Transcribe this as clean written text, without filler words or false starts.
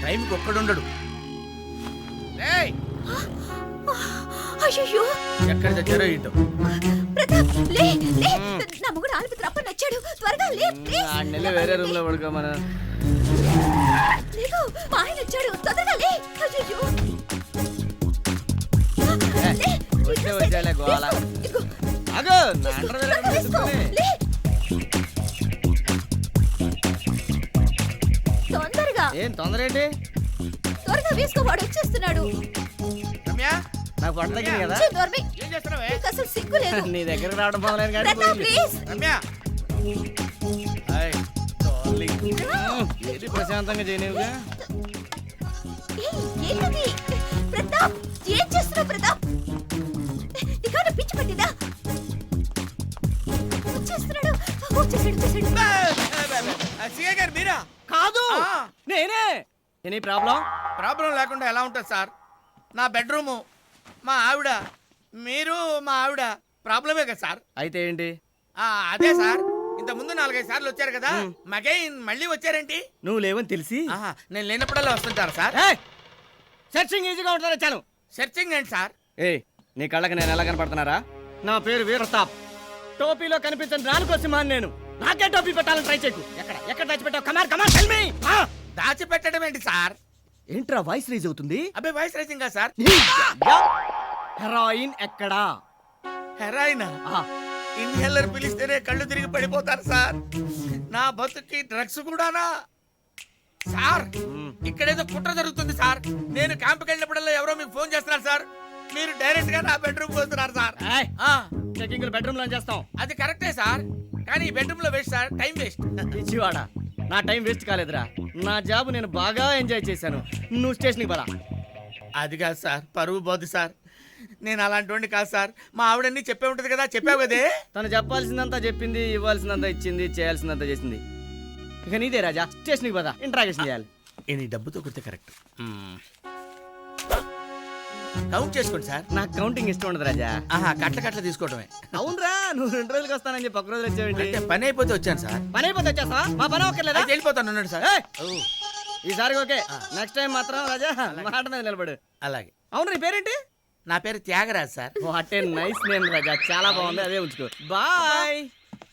టైంకి ఒక్కడుండడు. ఏయ్, అయ్యో ఎక్కడ తెచ్చారో ఏంటో. ప్రతాప్ లే లే నా మొగుడు ఆలిపిత్ర అప్ప నచ్చాడు త్వరగా లే ప్లీజ్ వేరే రూమ్ లో పడుకో మన లేదు మా ఆయన వచ్చాడు తొందరగా లే అయ్యో వచ్చేలే గోల ఇదిగో అగో త్వరగా వేసుకో లే తొందరగా ఏం తొందర ఏంటి త్వరగా వేసుకో వాడు వచ్చేస్తున్నాడు రమ్య, నాకు పొట్ట తగ్గింది కదా ఛీ, నోర్మి. ఏం చేస్తున్నావే? నీకు అసలు సిగ్గు లేదు నీ దగ్గరకు రావడం మొదలైన కానీ Pratap please Ramya. Hi, darling. ఏది ప్రశాంతంగా చేయనివిగా ఏంటది ప్రతాప్ ఏం చేస్తున్నావు ప్రతాప్ నీకన్నా పిచ్చి పట్టిందా వచ్చేస్తున్నాడు వచ్చేసాడు సిఐ గారు మీరా? కాదు ఆ. నేనే ఎనీ ప్రాబ్లం ప్రాబ్లం లేకుండా ఎలా ఉంటుంది సార్? నా బెడ్రూము, మా ఆవిడ, మీరు, మా ఆవిడ ప్రాబ్లమే కదా సార్? అయితే ఏంటి అదే సార్, ఇంత ముందు 4-5 సార్లు వచ్చారు కదా, మగైన్ మళ్ళీ వచ్చారేంటి? నువ్వు లేవని తెలిసి నేను లేనప్పుడల్లా వస్తుంటారు సార్. సెర్చింగ్ ఈజీగా ఉంటాను వచ్చాను సెర్చింగ్ ఏంటి సార్? ఏ నీ కళ్ళకి నేను ఎలా కనపడుతున్నారా? నా పేరు వీరతాప్. టోపీలో కనిపించని రానుకో సింహాన్ని నేను. నాకే టోపీ పెట్టాలని ట్రై చేయకు. ఎక్కడ ఎక్కడ దాచిపెట్టావు? కమాన్ కమాన్ టెల్ మీ. దాచిపెట్టడం ఏంటి సార్? ఏంట్రా వాయిస్ రైజ్ అవుతుంది? అబ్బాయి వాయిస్ రైజింగ్ కదా సార్? హెరాయిన్ ఎక్కడా? హెరాయినా? ఇన్హేలర్ పిలిస్తేనే కళ్ళు తిరిగి పడిపోతారు సార్. నా బతుకి డ్రగ్స్ కూడానా సార్? ఇక్కడేదో కుట్ర జరుగుతుంది సార్. నేను క్యాంప్కి వెళ్ళినప్పుడల్లా ఎవరో మీకు ఫోన్ చేస్తున్నారు సార్. మీరు డైరెక్ట్ గా నా బెడ్రూమ్ పోతున్నారు సార్. చెకింగ్ బెడ్రూమ్ లో చేస్తాం. అది కరెక్టే సార్, కానీ ఈ బెడ్రూమ్ లో వేస్ట్ సార్, టైం వేస్ట్. ఇచ్చివాడా నా టైం వేస్ట్ కాలేదురా. నా జాబ్ నేను బాగా ఎంజాయ్ చేశాను. నువ్వు స్టేషన్కి పరా. అది కాదు సార్, పరువు పోదు సార్. నేను అలాంటి వాడిని కాదు సార్. మా ఆవిడన్నీ చెప్పే ఉంటది కదా, చెప్పావు కదే. తను చెప్పాల్సిందంతా చెప్పింది, ఇవ్వాల్సిందంతా ఇచ్చింది, చేయాల్సిందంతా చేసింది. ఇక నీదే రాజా, స్టేషన్కి పదా, ఇంట్రాగేషన్ చేయాలి. నీ డబ్బుతో కుడితే కరెక్ట్. కౌంట్ చేసుకోండి సార్. నాకు కౌంటింగ్ ఇష్టం ఉండదు రాజా. కట్ల తీసుకోవడమే. అవునరా, నువ్వు 2 రోజులకి వస్తానని చెప్పి 1 రోజులు వచ్చావండి. అంటే పని అయిపోతే వచ్చాను సార్. పని అయిపోతే వచ్చేస్తా. మా పని ఒక్కర్లేదా? అయితే వెళ్ళిపోతాను ఉన్నాడు సార్. ఈసారి ఓకే, నెక్స్ట్ టైం మాత్రం రాజా మాట మీద నిలబడు. అలాగే. అవును, నీ పేరేంటి? నా పేరు Tyagaraj sir. What a nice name Raja, చాలా బాగుంది, అదే ఉంచుకో. బాయ్.